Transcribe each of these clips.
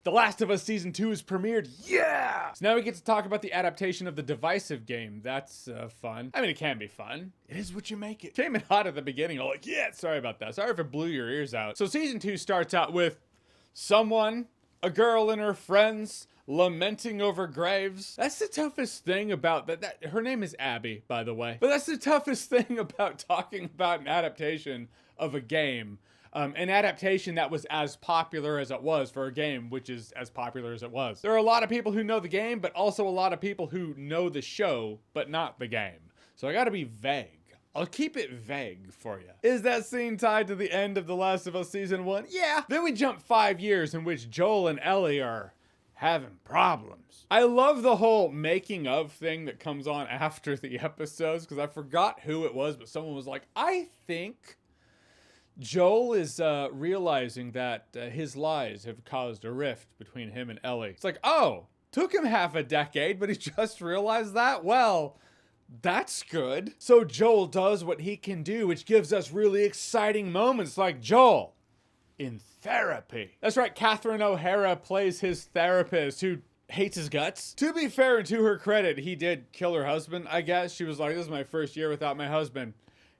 The Last of Us Season 2 is premiered. Yeah! So now we get to talk about the adaptation of the Divisive game. That's fun. I mean, it can be fun. It is what you make it. Came in hot at the beginning. I'm like, yeah, sorry about that. Sorry if it blew your ears out. So Season 2 starts out with a girl and her friends, lamenting over graves. That's the toughest thing about that. Her name is Abby, by the way. But that's the toughest thing about talking about an adaptation of a game. An adaptation that was as popular as it was for a game, which is as popular as it was. There are a lot of people who know the game, but also a lot of people who know the show, but not the game. So I gotta be vague. I'll keep it vague for you. Is that scene tied to the end of The Last of Us Season 1? Yeah. Then we jump 5 years in which Joel and Ellie are having problems. I love the whole making of thing that comes on after the episodes, because I forgot who it was, but someone was like, I think Joel is realizing that his lies have caused a rift between him and Ellie. It's like, oh, took him half a decade, but he just realized that? Well, that's good. So Joel does what he can do, which gives us really exciting moments like Joel in therapy. That's right, Catherine O'Hara plays his therapist who hates his guts. To be fair and to her credit, he did kill her husband, I guess. She was like, this is my first year without my husband,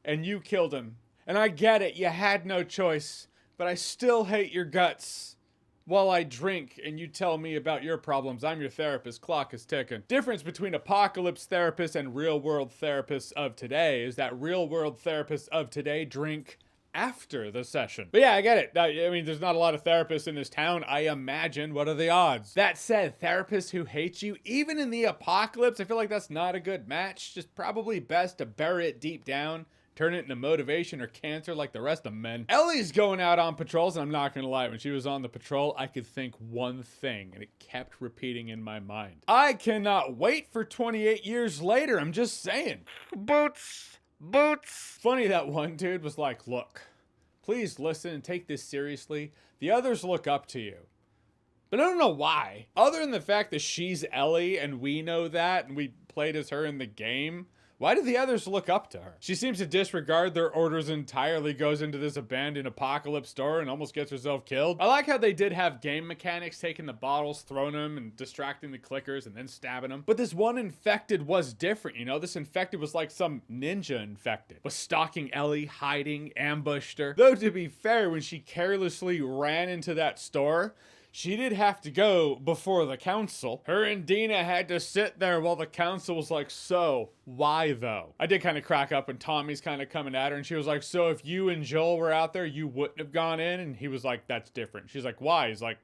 and you killed him. And I get it, you had no choice, but I still hate your guts. While I drink and you tell me about your problems, I'm your therapist, clock is ticking. Difference between apocalypse therapists and real world therapists of today is that real world therapists of today drink after the session. But yeah, I get it. I mean, there's not a lot of therapists in this town, I imagine. What are the odds? That said, therapists who hate you, even in the apocalypse, I feel like that's not a good match. Just probably best to bury it deep down. Turn it into motivation or cancer like the rest of men. Ellie's going out on patrols, and I'm not gonna lie, when she was on the patrol, I could think one thing, and it kept repeating in my mind. I cannot wait for 28 years later, I'm just saying. Boots. Funny that one dude was like, look, please listen and take this seriously. The others look up to you. But I don't know why. Other than the fact that she's Ellie, and we know that, and we played as her in the game, why do the others look up to her? She seems to disregard their orders entirely, goes into this abandoned apocalypse store and almost gets herself killed. I like how they did have game mechanics, taking the bottles, throwing them, and distracting the clickers, and then stabbing them. But this one infected was different, you know? This infected was like some ninja infected. Was stalking Ellie, hiding, ambushed her. Though to be fair, when she carelessly ran into that store, she did have to go before the council. Her and Dina had to sit there while the council was like, so, why though? I did kind of crack up when Tommy's kind of coming at her and she was like, so if you and Joel were out there, you wouldn't have gone in? And he was like, that's different. She's like, why? He's like,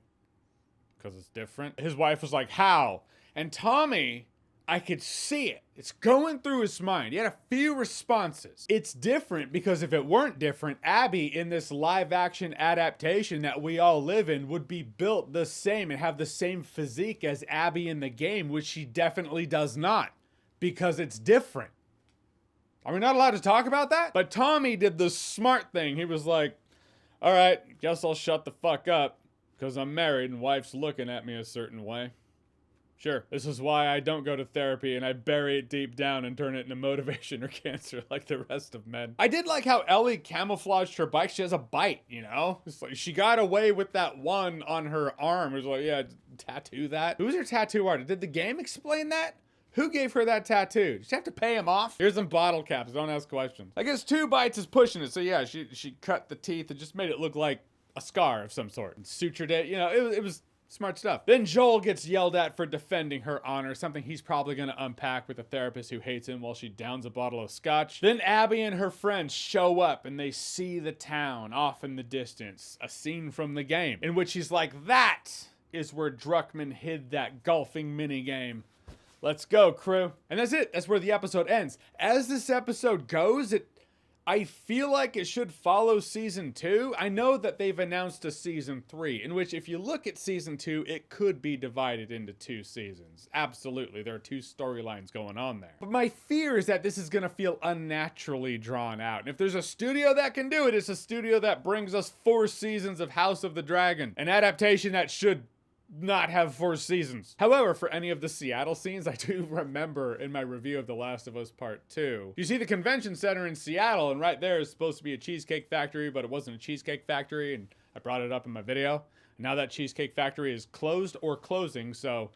because it's different. His wife was like, how? And Tommy, I could see it. It's going through his mind. He had a few responses. It's different because if it weren't different, Abby in this live action adaptation that we all live in would be built the same and have the same physique as Abby in the game, which she definitely does not because it's different. Are we not allowed to talk about that? But Tommy did the smart thing. He was like, all right, guess I'll shut the fuck up because I'm married and wife's looking at me a certain way. Sure, this is why I don't go to therapy and I bury it deep down and turn it into motivation or cancer like the rest of men. I did like how Ellie camouflaged her bike. She has a bite, you know? It's like she got away with that one on her arm. It was like, yeah, tattoo that. Who's her tattoo artist? Did the game explain that? Who gave her that tattoo? Did she have to pay him off? Here's some bottle caps. Don't ask questions. I guess 2 bites is pushing it. So yeah, she cut the teeth and just made it look like a scar of some sort and sutured it. You know, it was smart stuff. Then Joel gets yelled at for defending her honor, something he's probably going to unpack with a therapist who hates him while she downs a bottle of scotch. Then Abby and her friends show up and they see the town off in the distance, a scene from the game, in which he's like, that is where Druckmann hid that golfing minigame. Let's go, crew. And that's it. That's where the episode ends. As this episode goes, I feel like it should follow season 2. I know that they've announced a season 3, in which if you look at season 2, it could be divided into 2 seasons. Absolutely, there are 2 storylines going on there. But my fear is that this is gonna feel unnaturally drawn out. And if there's a studio that can do it, it's a studio that brings us 4 seasons of House of the Dragon. An adaptation that should not have 4 seasons. However, for any of the Seattle scenes, I do remember in my review of The Last of Us Part 2. You see the convention center in Seattle, and right there is supposed to be a cheesecake factory, but it wasn't a cheesecake factory, and I brought it up in my video. Now that Cheesecake Factory is closed or closing, so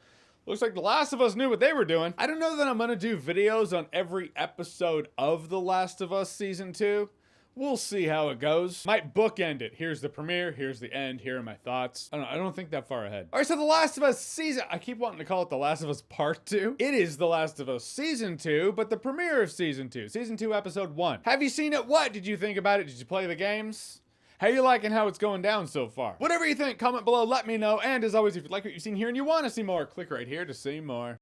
looks like The Last of Us knew what they were doing. I don't know that I'm gonna do videos on every episode of The Last of Us Season 2. We'll see how it goes. Might bookend it. Here's the premiere, here's the end, here are my thoughts. I don't think that far ahead. All right, so The Last of Us season, I keep wanting to call it The Last of Us Part 2. It is The Last of Us Season 2, but the premiere of Season 2. Season 2, Episode 1. Have you seen it? What did you think about it? Did you play the games? How you liking how it's going down so far? Whatever you think, comment below, let me know. And as always, if you like what you've seen here and you want to see more, click right here to see more.